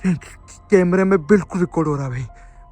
कैमरे में बिल्कुल रिकॉर्ड हो रहा है भाई।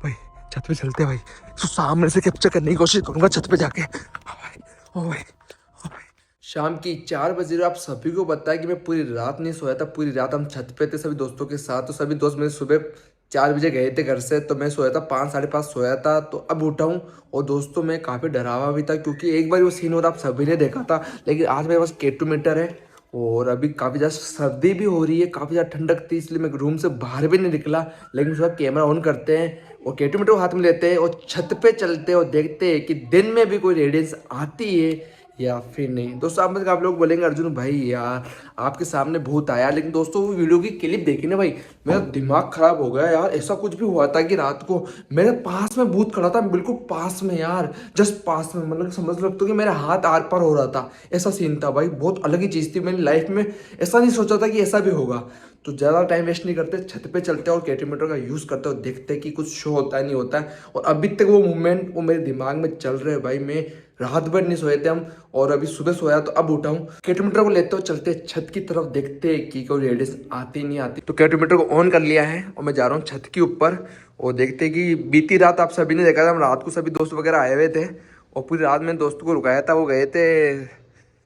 भाई छत पे चलते हैं भाई, तो सामने से कैप्चर करने की कोशिश करूंगा छत पे जाके। हाँ भाई, ओ भाई, ओ भाई। शाम की 4 बजे रहे, आप सभी को पता है कि मैं पूरी रात नहीं सोया था। पूरी रात हम छत पे थे सभी दोस्तों के साथ। तो सभी दोस्त मेरे सुबह 4 बजे गए थे घर से, तो मैं सोया था 5 साढ़े 5 सोया था। तो अब उठा हूँ और दोस्तों मैं काफ़ी डरावा भी था, क्योंकि एक बार वो सीन हो रहा आप सभी ने देखा था। लेकिन आज मेरे पास K2 मीटर है और अभी काफ़ी ज़्यादा सर्दी भी हो रही है, काफ़ी ज़्यादा ठंडक थी, इसलिए मैं रूम से बाहर भी नहीं निकला। लेकिन उसका कैमरा ऑन करते हैं और K2 मीटर को हाथ में लेते हैं और छत पे चलते हैं और देखते हैं कि दिन में भी कोई रेडियंस आती है या फिर नहीं। दोस्तों आप लोग बोलेंगे अर्जुन भाई यार आपके सामने भूत आया, लेकिन दोस्तों वो वीडियो की क्लिप देखी ना भाई, मेरा दिमाग खराब हो गया यार। ऐसा कुछ भी हुआ था कि रात को मेरे पास में भूत खड़ा था, बिल्कुल पास में यार, जस्ट पास में, मतलब समझ सकते हो कि मेरा हाथ आर पार हो रहा था। ऐसा सीन था भाई, बहुत अलग ही चीज़ थी। मेरी लाइफ में ऐसा नहीं सोचा था कि ऐसा भी होगा। तो ज़्यादा टाइम वेस्ट नहीं करते, छत पे चलते हैं और K2 मीटर का यूज़ करते हैं और देखते हैं कि कुछ शो होता है नहीं होता है। और अभी तक वो मूवमेंट वो मेरे दिमाग में चल रहे हैं भाई। मैं रात भर नहीं सोए थे हम, और अभी सुबह सोया तो अब उठा हूँ। K2 मीटर को लेते हो चलते छत की तरफ, देखते हैं कि कोई रेडियस आती नहीं आती। तो K2 मीटर को ऑन कर लिया है और मैं जा रहा हूँ छत के ऊपर और देखते हैं कि बीती रात आप सभी ने देखा था, हम रात को सभी दोस्त वगैरह आए हुए थे और पूरी रात मैंने दोस्तों को रुकाया था। वो गए थे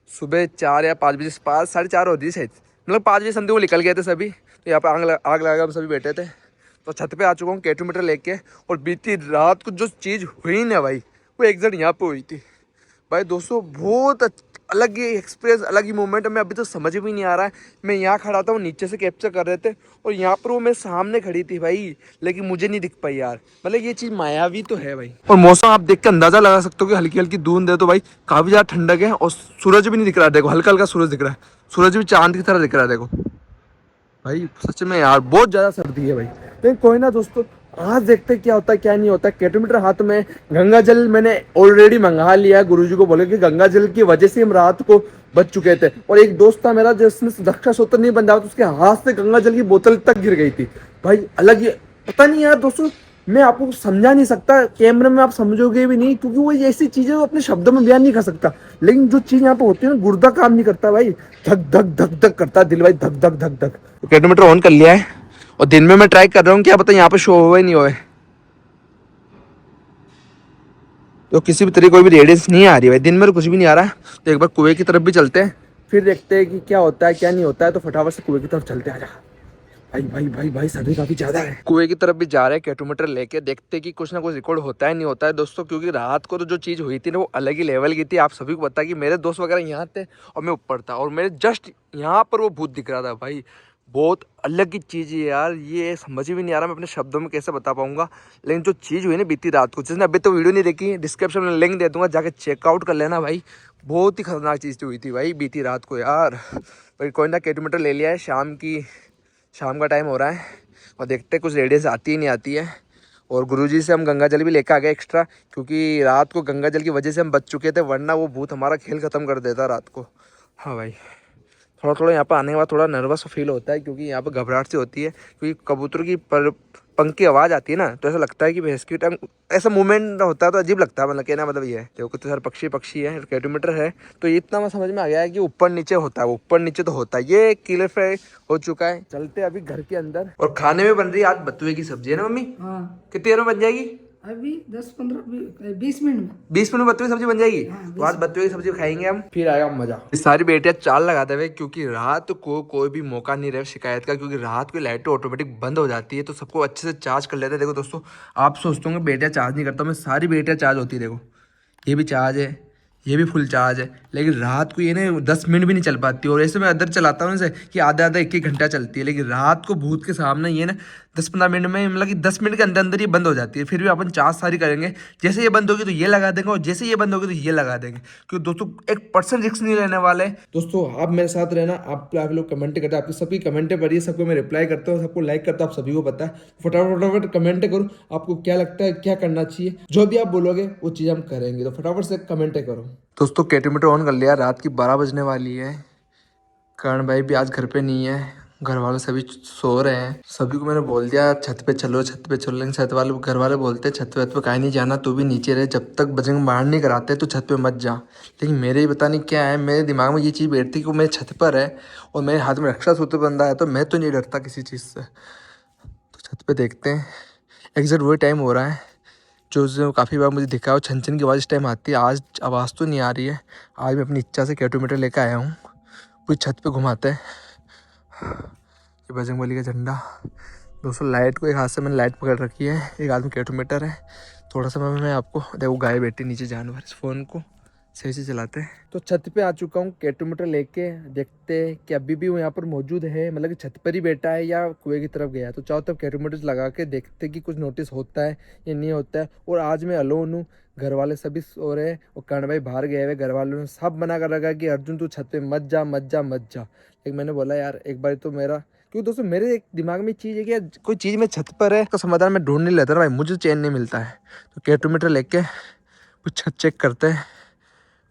सुबह 4 या 5 बजे, 5 साढ़े 4 होती शायद, मतलब 5 बजे समथिंग वो निकल गए थे सभी। तो यहाँ पर आग लगा हम सभी बैठे थे। तो छत पे आ चुका हूँ K2 मीटर लेके, और बीती रात को जो चीज़ हुई ना भाई, वो एग्जैक्ट यहाँ पे हुई थी भाई। दोस्तों बहुत अलग ही एक्सपीरियंस, अलग ही मोमेंट है। मैं अभी तो समझ भी नहीं आ रहा है। मैं यहाँ खड़ा था, वो नीचे से कैप्चर कर रहे थे और यहाँ पर वो मेरे सामने खड़ी थी भाई, लेकिन मुझे नहीं दिख पाई यार। मतलब ये चीज़ मायावी तो है भाई। और मौसम आप देख के अंदाजा लगा सकते हो कि हल्की हल्की धुंध है, तो भाई काफ़ी ज़्यादा ठंडक है और सूरज भी नहीं दिख रहा है। देखो हल्का हल्का सूरज दिख रहा है, सूरज भी चांद की तरह दिख रहा है। देखो भाई सच में यार बहुत ज़्यादा सर्दी है भाई। लेकिन कोई ना दोस्तों, आज देखते क्या होता है क्या नहीं होता। K2 मीटर हाथ में, गंगा जल मैंने ऑलरेडी मंगा लिया है। गुरुजी को बोले कि गंगा जल की वजह से हम रात को बच चुके थे। और एक दोस्त था मेरा जिसने रक्षा सूत्र नहीं बंधा, तो उसके हाथ से गंगा जल की बोतल तक गिर गई थी भाई। अलग ही, पता नहीं यार दोस्तों, मैं आपको समझा नहीं सकता, कैमरे में आप समझोगे भी नहीं, क्योंकि वो ऐसी चीजें अपने शब्दों में बयान नहीं कर सकता। लेकिन जो चीज यहाँ पे होती है ना, गुर्दा काम नहीं करता भाई, धक धक धक धक करता है दिल भाई, धक धक धक धक। K2 मीटर ऑन कर लिया है और दिन में मैं ट्राई कर रहा हूँ, क्या पता यहाँ पे शो हुए नहीं हुए। तो किसी भी तरीके कोई भी रेडियंस नहीं आ रही भाई, दिन में तो कुछ भी नहीं आ रहा। तो एक बार कुएं की तरफ भी चलते हैं, फिर देखते हैं कि क्या होता है क्या नहीं होता है। तो फटाफट से कुएं की तरफ चलते हैं। आजा भाई भाई भाई भाई, सर्दी काफी ज्यादा है। कुएं की तरफ भी जा रहे हैं K2 मीटर लेके, देखते कि कुछ ना कुछ रिकॉर्ड होता है नहीं होता है दोस्तों। क्योंकि रात को तो जो चीज़ हुई थी ना, वो अलग ही लेवल की थी। आप सभी को पता है कि मेरे दोस्त वगैरह यहाँ थे और मैं ऊपर था, और मेरे जस्ट यहाँ पर वो भूत दिख रहा था भाई। बहुत अलग की चीज़ है यार, ये समझ भी नहीं आ रहा मैं अपने शब्दों में कैसे बता पाऊंगा। लेकिन जो चीज़ हुई ना बीती रात को, जिसने अभी तो वीडियो नहीं देखी, डिस्क्रिप्शन में लिंक दे दूंगा, जाके चेकआउट कर लेना भाई। बहुत ही खतरनाक चीज़ हुई थी भाई बीती रात को यार। भाई कोई ना, K2 मीटर ले लिया है, शाम का टाइम हो रहा है और देखते कुछ रेडियंस आती ही नहीं आती है। और गुरुजी से हम गंगा जल भी लेकर आ गए एक्स्ट्रा, क्योंकि रात को गंगा जल की वजह से हम बच चुके थे, वरना वो भूत हमारा खेल ख़त्म कर देता रात को। हाँ भाई, थोड़ा थोड़ा यहाँ पर आने के बाद थोड़ा नर्वस फील होता है, क्योंकि यहाँ पर घबराहट सी होती है। क्योंकि कबूतर की पंख की आवाज़ आती है ना, तो ऐसा लगता है कि भैंस की टाइम ऐसा मूवमेंट होता है, तो अजीब लगता है। मतलब कहना मतलब ये है, देखो कितने सारे पक्षी है, K2 मीटर है। तो ये इतना मैं समझ में आ गया है कि ऊपर नीचे होता है, ऊपर नीचे तो होता है। ये क्लियर हो चुका है। चलते अभी घर के अंदर, और खाने में बन रही है आज बथुए की सब्जी है ना मम्मी? हाँ, कितनी देर में बन जाएगी? अभी 10-15-20 मिनट में। 20 मिनट में बथुए की सब्जी बन जाएगी। हाँ, तो आज बथुए की सब्जी खाएंगे हम, फिर आएगा मजा। सारी बेटियां चाल लगाते हुए, क्योंकि रात को कोई भी मौका नहीं रहे शिकायत का, क्योंकि रात को लाइट ऑटोमेटिक बंद हो जाती है, तो सबको अच्छे से चार्ज कर लेते हैं। देखो दोस्तों, आप सोचते होंगे बेटियां चार्ज नहीं करता, मैं सारी बेटियां चार्ज होती है। देखो ये भी चार्ज है, ये भी फुल चार्ज है। लेकिन रात को ये ना 10 मिनट भी नहीं चल पाती। और ऐसे मैं अदर चलाता हूँ इसे कि आधा आधा 1-1 घंटा चलती है, लेकिन रात को भूत के सामने ये ना 10-15 मिनट में, मतलब कि 10 मिनट के अंदर अंदर ये बंद हो जाती है। फिर भी अपन चार्ज सारी करेंगे, जैसे ये बंद होगी तो ये लगा देंगे, और जैसे ये बंद होगी तो ये लगा देंगे। क्योंकि दोस्तों 1% रिस्क नहीं लेने वाले। दोस्तों आप मेरे साथ रहना, आप लोग कमेंट करते हैं, आपकी सबकी कमेंटें पढ़िए, सबको मैं रिप्लाई करता हूँ, सबको लाइक करता हूँ, आप सभी को पता है। फटाफट कमेंट करो, आपको क्या लगता है क्या करना चाहिए, जो भी आप बोलोगे वो चीज़ हम करेंगे। तो फटाफट से कमेंट करो। दोस्तों K2 मीटर ऑन कर लिया, रात की 12 बजने वाली है। करण भाई भी आज घर पे नहीं है, घर वाले सभी सो रहे हैं। सभी को मैंने बोल दिया छत पे चलो छत पे चलो, लेकिन छत वाले घर वाले बोलते हैं छत पे काहे नहीं जाना, तू भी नीचे रहे, जब तक बजरंग बाहर नहीं कराते तो छत पे मत जा। लेकिन मेरे ही पता नहीं क्या है, मेरे दिमाग में ये चीज़ बैठती कि वो मेरे छत पर है और मेरे हाथ में रक्षा सूत्र बंधा है, तो मैं तो नहीं डरता किसी चीज़ से। छत पे देखते हैं। एग्जैक्ट वही टाइम हो रहा है जो काफ़ी बार मुझे दिखा है। छन छन की आवाज़ इस टाइम आती है, आज आवाज़ तो नहीं आ रही है। आज मैं अपनी इच्छा से कैटोमीटर लेकर आया हूँ। पूरी छत पे घुमाते हैं। ये बजरंगबली का झंडा। दोस्तों लाइट को एक हाथ से मैंने लाइट पकड़ रखी है, एक हाथ में कैटोमीटर है। थोड़ा सा मैं आपको देखो, गाय बैठी नीचे जानवर, इस फ़ोन को सही से चलाते हैं। तो छत पे आ चुका हूँ कैटोमीटर लेके। देखते हैं कि अभी भी वो यहाँ पर मौजूद है, मतलब कि छत पर ही बैठा है या कुएं की तरफ गया है। तो चारों तरफ कैटोमीटर लगा के देखते कि कुछ नोटिस होता है या नहीं होता है। और आज मैं अलोन हूँ, घर वाले सभी सो रहे हैं और कर्ण भाई बाहर गए हुए। घर वालों ने सब मना कर रखा कि अर्जुन तू छत पे मत जा मत जा मत जा। लेकिन मैंने बोला यार एक बार तो मेरा, क्योंकि दोस्तों मेरे एक दिमाग में चीज़ है कि यार कोई चीज़ में छत पर है तो समाधान मैं ढूंढ नहीं लेता ना भाई, मुझे चैन नहीं मिलता है। तो कैटोमीटर लेके कुछ छत चेक करते हैं,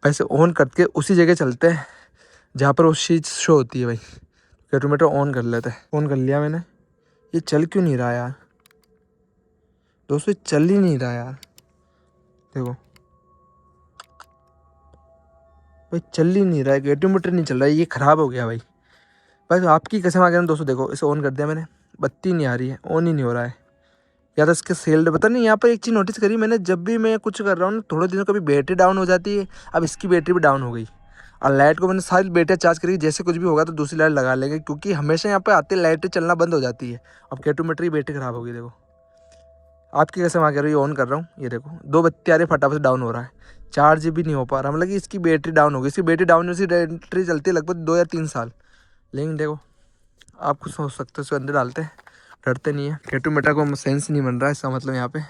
पैसे ऑन करके उसी जगह चलते हैं जहाँ पर वो चीज़ शो होती है भाई। कैटोमीटर ऑन कर लेते हैं। ऑन कर लिया मैंने। ये चल क्यों नहीं रहा यार दोस्तों, ये चल ही नहीं रहा यार। देखो भाई चल ही नहीं रहा है, कैटोमीटर नहीं चल रहा है, ये ख़राब हो गया भाई। बस आपकी कसम आ गया दोस्तों। देखो इसे ऑन कर दिया मैंने, बत्ती नहीं आ रही है, ऑन ही नहीं हो रहा है। या तो इसके सेल्ड पता नहीं। यहाँ पर एक चीज़ नोटिस करी मैंने, जब भी मैं कुछ कर रहा हूँ ना थोड़े दिनों कभी बैटरी डाउन हो जाती है। अब इसकी बैटरी भी डाउन हो गई और लाइट को मैंने सारी बैटरी चार्ज करी, जैसे कुछ भी होगा तो दूसरी लाइट लगा लेंगे, क्योंकि हमेशा यहाँ पे आते लाइटें चलना बंद हो जाती है। अब कैटोमीटर की बैटरी ख़राब हो गई। देखो आपकी कैसे आ रही है, ऑन कर रहा हूँ, ये देखो 2 बत्ती आ रही, फटाफट डाउन हो रहा है। चार्ज भी नहीं हो पा रहा, मतलब कि इसकी बैटरी डाउन हो गई। इसकी बैटरी डाउन, इसकी बैटरी चलती है लगभग 2 या 3 साल। लेकिन देखो आप कुछ सोच सकते हो, इसको अंदर डालते हैं, डरते नहीं है। कैटोमीटर को सेंस नहीं बन रहा है इसका मतलब यहाँ पे।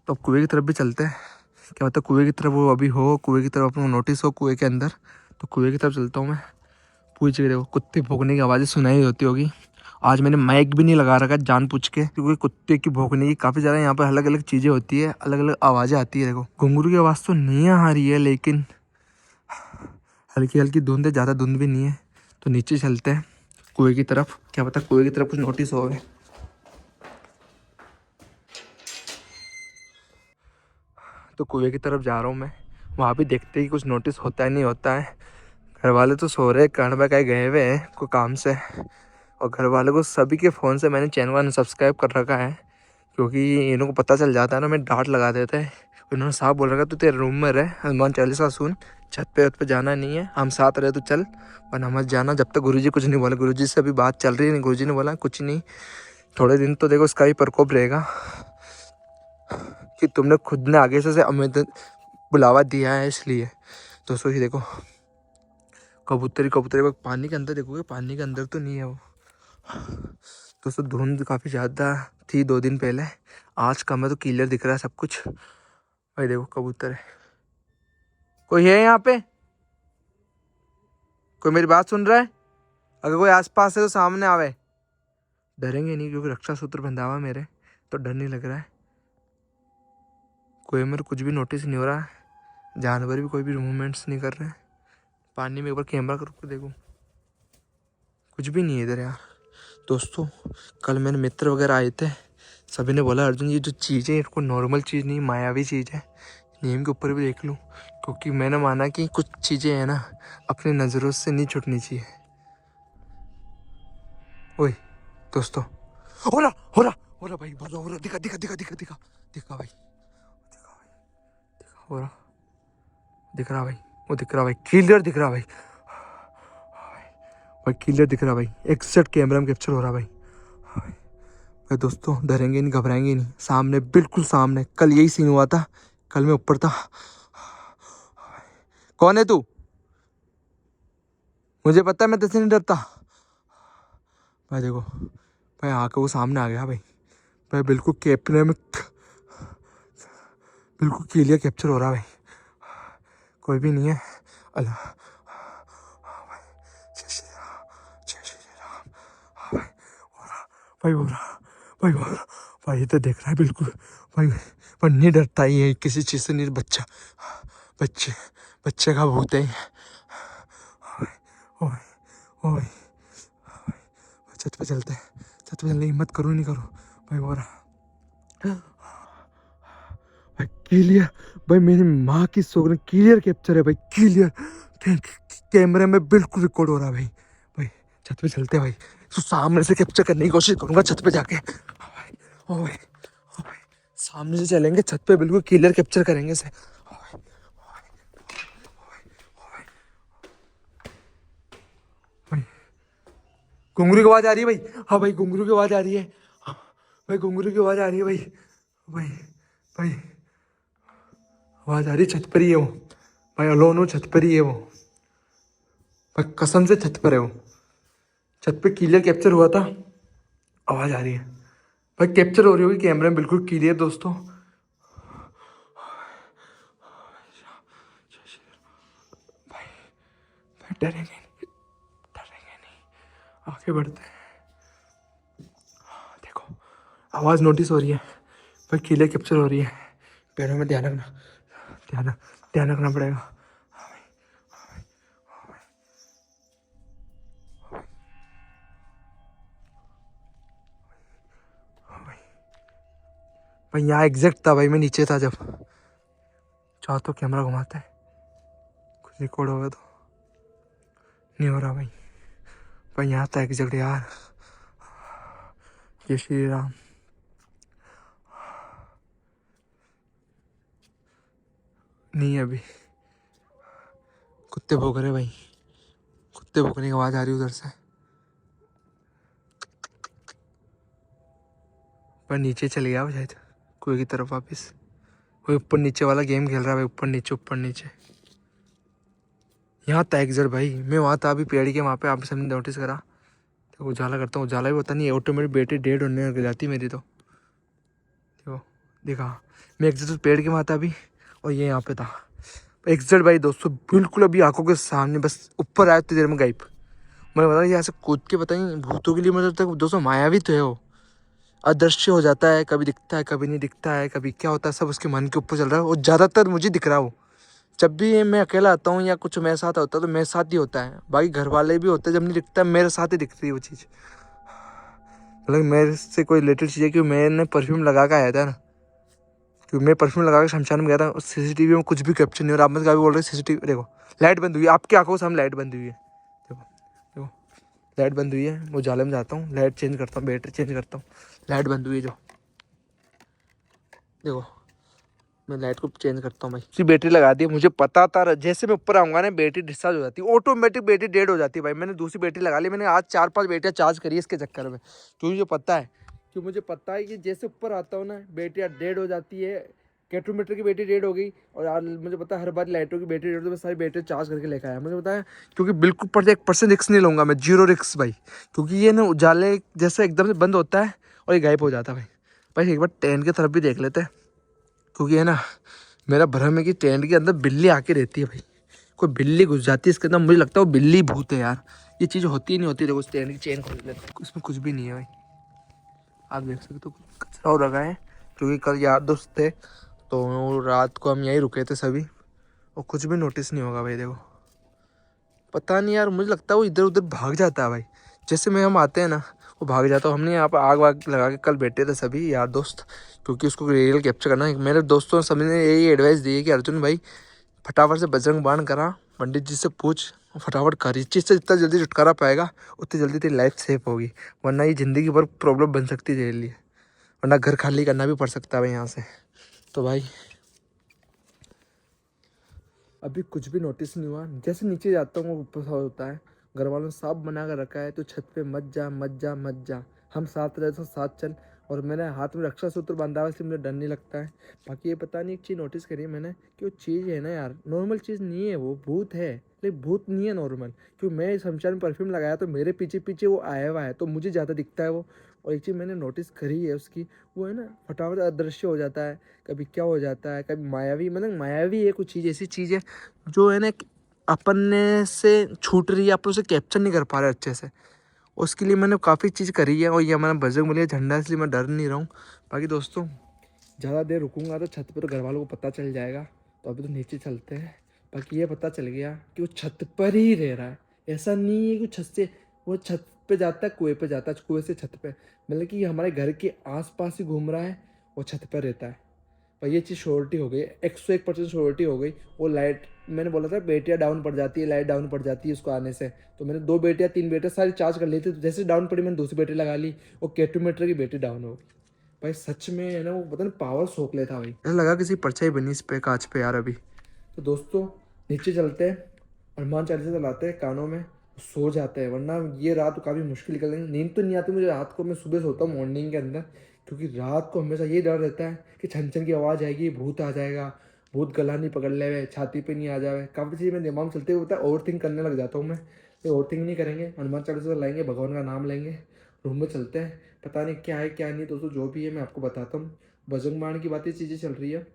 तो अब कुएं की तरफ भी चलते हैं, क्या पता कुएं की तरफ वो अभी हो, कुएं की तरफ अपने नोटिस हो कुएं के अंदर। तो कुएं की तरफ चलता हूँ मैं। पूरी जगह देखो कुत्ते भौंकने की आवाज़ें सुनाई होती होगी। आज मैंने माइक भी नहीं लगा रखा जानबूझ के, क्योंकि कुत्ते की भौंकने की काफ़ी ज़्यादा यहाँ पर अलग अलग चीज़ें होती है, अलग अलग आवाज़ें आती है। देखो घुंघरू की आवाज़ तो नहीं आ रही है, लेकिन हल्की हल्की धुंध है, ज़्यादा धुंध भी नहीं है। तो नीचे चलते हैं कुएं की तरफ, क्या पता कुएं की तरफ कुछ नोटिस हो गए। तो कुएं की तरफ जा रहा हूँ मैं, वहाँ भी देखते हैं कि कुछ नोटिस होता है नहीं होता है। घर वाले तो सो रहे, कर्ण भाई कहीं गए हुए हैं कोई काम से। और घर वालों को सभी के फ़ोन से मैंने चैनल अनसब्सक्राइब कर रखा है, क्योंकि इन्हों को पता चल जाता है ना, मैं डांट लगा देते हैं। इन्होंने साफ बोल रखा तू तेरे रूम में रहे, हनुमान चालीसा सुन, छत पे जाना नहीं है, हम साथ रहे तो चल वरना मत जाना। जब तक गुरुजी कुछ नहीं बोले, गुरुजी से अभी बात चल रही है, गुरुजी ने बोला कुछ नहीं, थोड़े दिन तो देखो इसका ही प्रकोप रहेगा कि तुमने खुद ने आगे से अमित बुलावा दिया है इसलिए। दोस्तों ये देखो कबूतरी कबूतरी पानी के अंदर देखोगे, पानी के अंदर तो नहीं है वो। दोस्तों धुंध काफ़ी ज़्यादा थी 2 दिन पहले, आज कम है तो क्लियर दिख रहा है सब कुछ। भाई देखो कबूतर है, कोई है यहाँ पे? कोई मेरी बात सुन रहा है? अगर कोई आसपास है तो सामने आवे। डरेंगे नहीं क्योंकि रक्षा सूत्र बंधा हुआ मेरे, तो डर नहीं लग रहा है। कोई मेरे कुछ भी नोटिस नहीं हो रहा है, जानवर भी कोई भी मूवमेंट्स नहीं कर रहे हैं। पानी में एक बार कैमरा करके देखो, कुछ भी नहीं है इधर यार। दोस्तों कल मेरे मित्र वगैरह आए थे, सभी ने बोला अर्जुन ये जो चीज़ है इनको नॉर्मल चीज़ नहीं, मायावी चीज़ है, नीम के ऊपर भी देख लूँ। क्योंकि मैंने माना कि कुछ चीज़ें हैं ना अपनी नज़रों से नहीं छूटनी चाहिए। ओए दोस्तों हो रहा भाई, बोलो हो रहा, दिखा भाई, दिखा भाई, हो रहा, दिख रहा भाई, वो दिख रहा भाई, क्लियर दिख रहा भाई, भाई क्लियर दिख रहा भाई, एग्जैक्ट कैमरा में कैप्चर हो रहा भाई। भाई दोस्तों डरेंगे नहीं, घबराएंगे नहीं, सामने बिल्कुल सामने। कल यही सीन हुआ था, कल मैं ऊपर था। कौन है तू? मुझे पता है मैं तेरे से नहीं डरता। भाई देखो भाई आके वो सामने आ गया भाई, भाई बिल्कुल कैमरे में बिल्कुल क्लियर कैप्चर हो रहा भाई, कोई भी नहीं है। अल्लाह भाई भाई तो देख रहा है बिल्कुल भाई, पर नहीं डरता ही है किसी चीज़ से, नहीं। बच्चे का भूत है। ओए ओए छत पे चलते हैं, छत पे चलने की हिम्मत करो नहीं करो भाई। हो रहा भाई क्लियर, भाई मेरी माँ की सोच क्लियर कैप्चर है भाई, क्लियर कैमरे में बिल्कुल रिकॉर्ड हो रहा है भाई। छत पे चलते हैं भाई, तो सामने से कैप्चर करने की कोशिश करूंगा छत पे जाके। ओ भाई, ओ भाई, सामने से चलेंगे छत पे, बिल्कुल क्लियर कैप्चर करेंगे इसे। ओ भाई, भाई, घुंघरू की आवाज आ रही है भाई। हाँ भाई, घुंघरू की आवाज आ रही है। हाँ, भाई घुंघरू की आवाज आ रही है भाई। भाई भाई आवाज आ रही है, छत पर ही है वो भाई। अलोन वो छत पर ही है वो भाई, कसम से छत पर है वो। छत पे क्लियर कैप्चर हुआ था। आवाज आ रही है भाई, कैप्चर हो रही होगी कैमरे में बिल्कुल क्लियर दोस्तों। भाई डरेंगे नहीं, डरेंगे नहीं, आगे बढ़ते हैं। देखो आवाज नोटिस हो रही है भाई, क्लियर कैप्चर हो रही है। पैरों में ध्यान रखना, ध्यान रखना पड़ेगा। भाई यहाँ एग्जैक्ट था भाई, मैं नीचे था जब। चाहो तो कैमरा घुमाते हैं, कुछ रिकॉर्ड होगा तो। नहीं हो रहा भाई। भाई यहाँ था एग्जैक्ट यार। जय श्री राम। नहीं है अभी। कुत्ते भौंक रहे भाई, कुत्ते भौंकने की आवाज आ रही है उधर से। पर नीचे चले गया वो शायद, कुएं की तरफ वापस। कोई ऊपर नीचे वाला गेम खेल रहा है भाई, ऊपर नीचे ऊपर नीचे। यहाँ था एग्जैक्ट भाई, मैं वहाँ था अभी पेड़ के वहाँ पे, आप सबने नोटिस करा। तो उजाला करता हूँ, उजाला भी होता नहीं, ऑटोमेटिक बैटरी डेड होने लग जाती मेरी तो। देखो देखा, मैं एग्जैक्ट पेड़ के वहाँ था अभी, और ये यहाँ पे था एग्जैक्ट भाई दोस्तों, बिल्कुल अभी आंखों के सामने, बस ऊपर आया तो देर में गायब। मुझे पता नहीं, यहाँ से कूद के पता नहीं, भूतों के लिए मतलब तक दोस्तों मायावी तो है वो। अदृश्य हो जाता है, कभी दिखता है कभी नहीं दिखता है, कभी क्या होता है, सब उसके मन के ऊपर चल रहा है। और ज़्यादातर मुझे दिख रहा है वो। जब भी मैं अकेला आता हूँ या कुछ मेरे साथ होता है तो मेरे साथ ही होता है, बाकी घर वाले भी होते हैं, जब नहीं दिखता मेरे साथ ही दिखती है वो चीज़। मतलब मेरे से कोई रिलेटेड चीज़ है कि मैंने परफ्यूम लगा के आया था ना, क्योंकि मैं परफ्यूम लगा के शमशान में गया था। सीसीटीवी में कुछ भी कैप्चर नहीं हो रहा। आप मुझे बोल रहे सीसीटीवी देखो, लाइट बंद हुई है, आपकी आंखों के सामने लाइट बंद हुई है। देखो देखो, लाइट बंद हुई है। मैं उजाले में जाता हूँ, लाइट चेंज करता हूँ, बैटरी चेंज करता हूँ, लाइट बंद हुई है जो। देखो मैं लाइट को चेंज करता हूँ भाई, उसकी बैटरी लगा दी। मुझे पता था जैसे मैं ऊपर आऊंगा ना बैटरी डिस्चार्ज हो जाती है, ऑटोमेटिक बैटरी डेड हो जाती है भाई। मैंने दूसरी बैटरी लगा ली, मैंने आज 4-5 बैटरियाँ चार्ज करी है इसके चक्कर में, क्योंकि मुझे पता है, कि मुझे पता है कि जैसे ऊपर आता हूँ ना बैटरियाँ डेड हो जाती है। कैटरोमीटर की बैटरी डेड हो गई, और यार मुझे पता है हर बार लाइटों की बैटरी डेड, तो मैं सारी बैटरी चार्ज करके लेकर आया। मुझे पता है, क्योंकि बिल्कुल पर 1% रिस्क नहीं लूँगा मैं, 0 रिस्क भाई। क्योंकि ये ना उजाले जैसे एकदम से बंद होता है और ये गायब हो जाता है भाई। भाई एक बार टेंट की तरफ भी देख लेते हैं, क्योंकि है ना, मेरा भ्रम है कि टेंट के अंदर बिल्ली आके रहती है भाई। कोई बिल्ली घुस जाती है इसके अंदर, मुझे लगता है वो बिल्ली भूत है यार। ये चीज़ होती ही नहीं होती। देखो टेंट की चेन खोल लेते हैं, उसमें कुछ भी नहीं है भाई। आप देख सकते हो कचरा हो रखा है, क्योंकि कल यार दोस्त थे तो रात को हम यहीं रुके थे सभी, और कुछ भी नोटिस नहीं होगा भाई। देखो पता नहीं यार, मुझे लगता है वो इधर उधर भाग जाता है भाई। जैसे में हम आते हैं ना वो भाग जाता है। हमने यहाँ पर आग वाग लगा के कल बैठे थे सभी यार दोस्त, क्योंकि उसको रियल कैप्चर करना है। मेरे दोस्तों सभी ने यही एडवाइस दी है कि अर्जुन भाई फटाफट से बजरंग बाण करा, पंडित जी से पूछ, फटाफट कर। इस चीज़ से जितना जल्दी छुटकारा पाएगा उतनी जल्दी तेरी लाइफ सेफ होगी, वरना ये ज़िंदगी भर प्रॉब्लम बन सकती है तेरे लिए, वरना घर खाली करना भी पड़ सकता है भाई यहाँ से। तो भाई अभी कुछ भी नोटिस नहीं हुआ। जैसे नीचे जाता हूँ वो ऊपर सा होता है। घर वालों ने साफ बना कर रखा है, तो छत पे मत जा मत जा मत जा, हम साथ रहे तो साथ चल। और मैंने हाथ में रक्षा सूत्र बांधा हुआ, इसलिए मुझे डर नहीं लगता है। बाकी ये पता नहीं, एक चीज़ नोटिस करी है मैंने, कि वो चीज़ है ना यार, नॉर्मल चीज़ नहीं है, वो भूत है, लेकिन भूत नहीं है नॉर्मल। क्योंकि मैं शमशान में परफ्यूम लगाया तो मेरे पीछे पीछे वो आया हुआ है, तो मुझे ज़्यादा दिखता है वो। और एक चीज़ मैंने नोटिस करी है उसकी, वो है ना फटाफट अदृश्य हो जाता है, कभी क्या हो जाता है, कभी मायावी, मतलब मायावी है कुछ चीज़, ऐसी चीज़ है जो है ना अपने से छूट रही है, अपन उसे कैप्चर नहीं कर पा रहे अच्छे से। उसके लिए मैंने काफ़ी चीज़ करी है, और ये हमारा बजरंगबली का झंडा, इसलिए मैं डर नहीं रहा हूँ। बाकी दोस्तों ज़्यादा देर रुकूंगा तो छत पर तो घर वालों को पता चल जाएगा, तो अभी तो नीचे चलते हैं। बाकी ये पता चल गया कि वो छत पर ही रह रहा है, ऐसा नहीं है कि छत से, वो छत पे जाता है, कुएं पे जाता है, कुएं से छत पे, मतलब कि हमारे घर के आसपास ही घूम रहा है, वो छत पर रहता है। पर ये चीज़ श्योरिटी हो गई, 101% श्योरिटी हो गई। वो लाइट, मैंने बोला था बैटरियाँ डाउन पड़ जाती है, लाइट डाउन पड़ जाती है उसको आने से, तो मैंने 2 बैटरियाँ 3 बैटरी सारी चार्ज कर ली थी। तो जैसे डाउन पड़ी मैंने दूसरी बैटरी लगा ली, और कैटोमीटर की बैटरी डाउन हो गई। भाई सच में है ना, वो पता नहीं पावर सोख लेता भाई, ऐसा लगा किसी परछाई बनी इस पे कांच पे यार अभी। तो दोस्तों नीचे चलते हैं, हनुमान चालीसा चलाते हैं कानों में, सो जाते हैं, वरना ये रात काफ़ी मुश्किल निकल जाएंगी। नींद तो नहीं आती मुझे रात को, मैं सुबह सोता हूँ मॉर्निंग के अंदर, क्योंकि रात को हमेशा ये डर रहता है कि छन छन की आवाज़ आएगी, भूत आ जाएगा, भूत गला नहीं पकड़ ले हुए, छाती पे नहीं आ जाए, काफ़ी चीज़ मेरे दिमाग में चलते हुए होता है, ओवर थिंक करने लग जाता हूँ मैं। तो ओवर थिंक नहीं करेंगे, हनुमान चालीसा लाएंगे, भगवान का नाम लेंगे, रूम में चलते हैं, पता नहीं क्या है क्या नहीं दोस्तों, जो भी है मैं आपको बताता हूँ। बजरंग बाण की बातें चीज़ें चल रही है,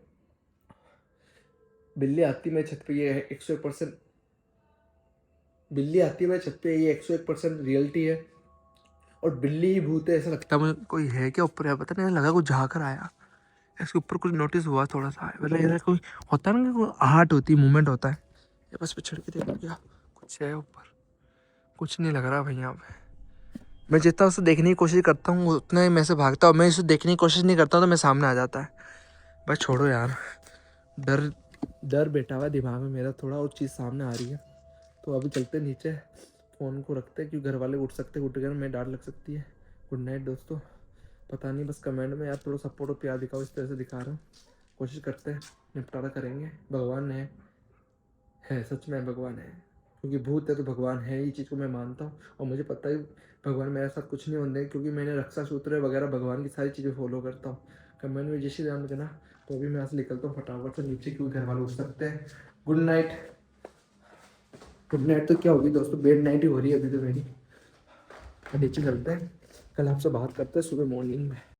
बिल्ली आती मेरे छत पे, ये 101%, बिल्ली आती है मेरे छत पे, ये 101% रियलिटी है। और बिल्ली ही भूत है ऐसा लगता है मुझे, कोई है क्या ऊपर यार, पता नहीं लगा कुछ झाँक रहा आया, इसके ऊपर कुछ नोटिस हुआ थोड़ा सा, मतलब ये कोई होता है ना कि कोई आहट होती है, मूवमेंट होता है। ये बस पे चढ़ के देखो क्या कुछ है ऊपर, कुछ नहीं लग रहा भाई यहाँ पे। मैं जितना उसे देखने की कोशिश करता हूँ उतना ही मैं से भागता हूँ, मैं इसे देखने की कोशिश नहीं करता हूँ तो मैं सामने आ जाता है। भाई छोड़ो यार, डर डर बैठा हुआ है दिमाग में मेरा थोड़ा, और चीज़ सामने आ रही है। तो अभी चलते नीचे, फ़ोन को रखते हैं, क्योंकि घर वाले उठ सकते हैं, उठ गए मैं डांट लग सकती है। गुड नाइट दोस्तों। पता नहीं, बस कमेंट में यार थोड़ा सपोर्ट और प्यार दिखाओ, इस तरह से दिखा रहा हूँ, कोशिश करते हैं, निपटारा करेंगे। भगवान है सच में भगवान है, क्योंकि भूत है तो भगवान है, ये चीज़ को मैं मानता हूँ। और मुझे पता है भगवान मेरे साथ कुछ नहीं होने देंगे, क्योंकि मैंने रक्षा सूत्र वगैरह भगवान की सारी चीज़ें फॉलो करता हूँ। कमेंट में जय श्री राम देना। तो अभी मैं यहाँ से निकलता हूँ फटाफट से नीचे, क्योंकि घर वाले उठ सकते हैं। Good night. गुड नाइट तो क्या होगी दोस्तों, बेड नाइट ही हो रही है अभी तो मेरी। नीचे चलते हैं, कल आपसे बात करते हैं सुबह मॉर्निंग में।